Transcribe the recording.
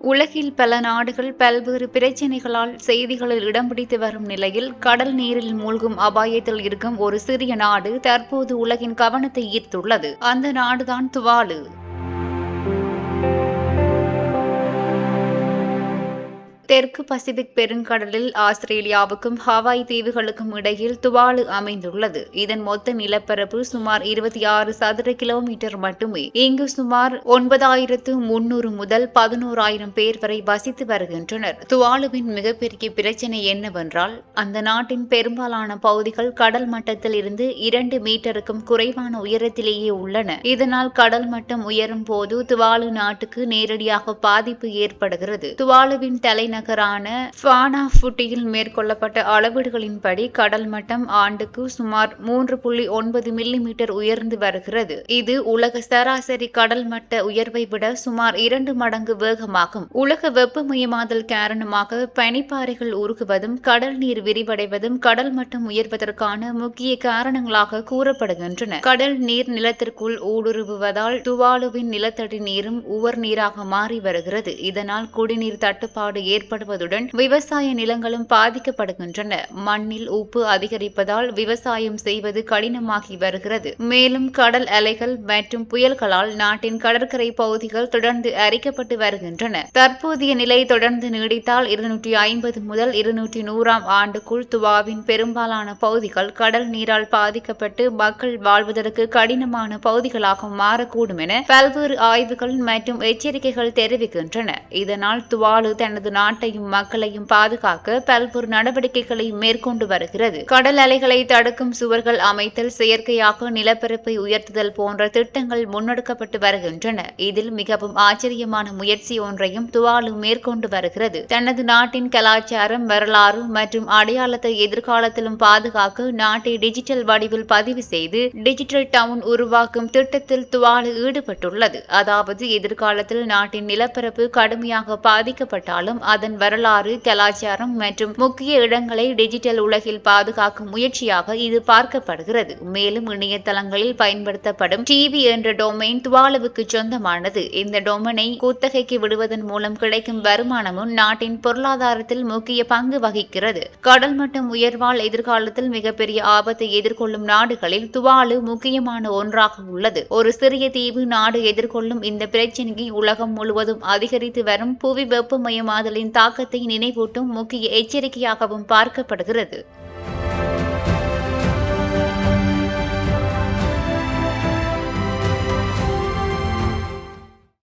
உலகில் பல நாடுகள் பல்வேறு பிரச்சினைகளால் செய்திகளில் இடம் பிடித்து வரும் நிலையில் கடல் நீரில் மூழ்கும் அபாயத்தில் இருக்கும் ஒரு சிறிய நாடு தற்போது உலகின் கவனத்தை ஈர்த்துள்ளது. அந்த நாடுதான் துவாலு. தெற்கு பசிபிக் பெருங்கடலில் ஆஸ்திரேலியாவுக்கும் ஹவாய் தீவுகளுக்கும் இடையில் துவாலு அமைந்துள்ளது. இதன் மொத்த நிலப்பரப்பு சுமார் 26 சதுர கிலோமீட்டர் மட்டுமே. இங்கு சுமார் 9,300 முதல் 11,000 பேர் வரை வசித்து வருகின்றனர். துவாலுவின் மிகப்பெரிய பிரச்சினை என்னவென்றால், அந்த நாட்டின் பெரும்பாலான பகுதிகள் கடல் மட்டத்தில் இருந்து 2 மீட்டருக்கும் குறைவான உயரத்திலேயே உள்ளன. இதனால் கடல் மட்டம் உயரும் போது துவாலு நாட்டுக்கு நேரடியாக பாதிப்பு ஏற்படுகிறது. துவாலுவின் தலைநகரான ஃபானாஃபுட்டியில் மேற்கொள்ளப்பட்ட அளவீடுகளின்படி கடல் மட்டம் ஆண்டுக்கு சுமார் 3.9 மில்லிமீட்டர் உயர்ந்து வருகிறது. இது உலக சராசரி கடல் மட்ட உயர்வை விட சுமார் 2 மடங்கு வேகமாகும். உலக வெப்பமயமாதல் காரணமாக பனிப்பாறைகள் உருகுவதும் கடல் நீர் விரிவடைவதும் கடல் மட்டம் உயர்வதற்கான முக்கிய காரணங்களாக கூறப்படுகின்றன. கடல் நீர் நிலத்திற்குள் ஊடுருவுவதால் துவாலுவின் நிலத்தடி நீரும் உவர் நீராக மாறி வருகிறது. இதனால் குடிநீர் தட்டுப்பாடு ஏற்படுவதுடன் விவசாய நிலங்களும் பாதிக்கப்படுகின்றன. மண்ணில் உப்பு அதிகரிப்பதால் விவசாயம் செய்வது கடினமாகி வருகிறது. மேலும் கடல் அலைகள் மற்றும் புயல்களால் நாட்டின் கடற்கரை பகுதிகள் தொடர்ந்து அரிக்கப்பட்டு வருகின்றன. தற்போதைய நிலை தொடர்ந்து நீடித்தால் 250 முதல் 210 ஆண்டுக்குள் துவாவின் பெரும்பாலான பகுதிகள் கடல் நீரால் பாதிக்கப்பட்டு மக்கள் வாழ்வதற்கு கடினமான பகுதிகளாக மாறக்கூடும் என பல்வேறு ஆய்வுகள் மற்றும் எச்சரிக்கைகள் தெரிவிக்கின்றன. இதனால் துவாலு தனது நாட்டையும் மக்களையும் பாதுகாக்க பல்வேறு நடவடிக்கைகளை மேற்கொண்டு வருகிறது. கடல் அலைகளை தடுக்கும் சுவர்கள் அமைத்தல், செயற்கையாக நிலப்பரப்பை உயர்த்துதல் போன்ற திட்டங்கள் முன்னெடுக்கப்பட்டு வருகின்றன. இதில் மிகவும் ஆச்சரியமான முயற்சி ஒன்றையும் துவாலு மேற்கொண்டு வருகிறது. தனது நாட்டின் கலாச்சாரம், வரலாறு மற்றும் அடையாளத்தை எதிர்காலத்திலும் பாதுகாக்க நாட்டை டிஜிட்டல் வடிவில் பதிவு செய்து டிஜிட்டல் டவுன் உருவாக்கும் திட்டத்தில் துவாலு ஈடுபட்டுள்ளது. அதாவது எதிர்காலத்தில் நாட்டின் நிலப்பரப்பு கடுமையாக பாதிக்கப்பட்டாலும் அதன் வரலாறு, கலாச்சாரம் மற்றும் முக்கிய இடங்களை டிஜிட்டல் உலகில் பாதுகாக்கும் முயற்சியாக இது பார்க்கப்படுகிறது. மேலும் இணையதளங்களில் பயன்படுத்தப்படும் டிவி என்ற டொமைன் துவாலுவுக்கு சொந்தமானது. இந்த டொமைனை குத்தகைக்கு விடுவதன் மூலம் கிடைக்கும் வருமானமும் நாட்டின் பொருளாதாரத்தில் முக்கிய பங்கு வகிக்கிறது. கடல் மட்டம் உயர்வால் எதிர்காலத்தில் மிகப்பெரிய ஆபத்தை எதிர்கொள்ளும் நாடுகளில் துவாலு முக்கியமான ஒன்றாக உள்ளது. ஒரு சிறிய தீவு நாடு எதிர்கொள்ளும் இந்த பிரச்சினையை உலகம் முழுவதும் அதிகரித்து வரும் புவி வெப்பமயமாதலின் தாக்கத்தை நினைவூட்டும் முக்கிய எச்சரிக்கையாகவும் பார்க்கப்படுகிறது.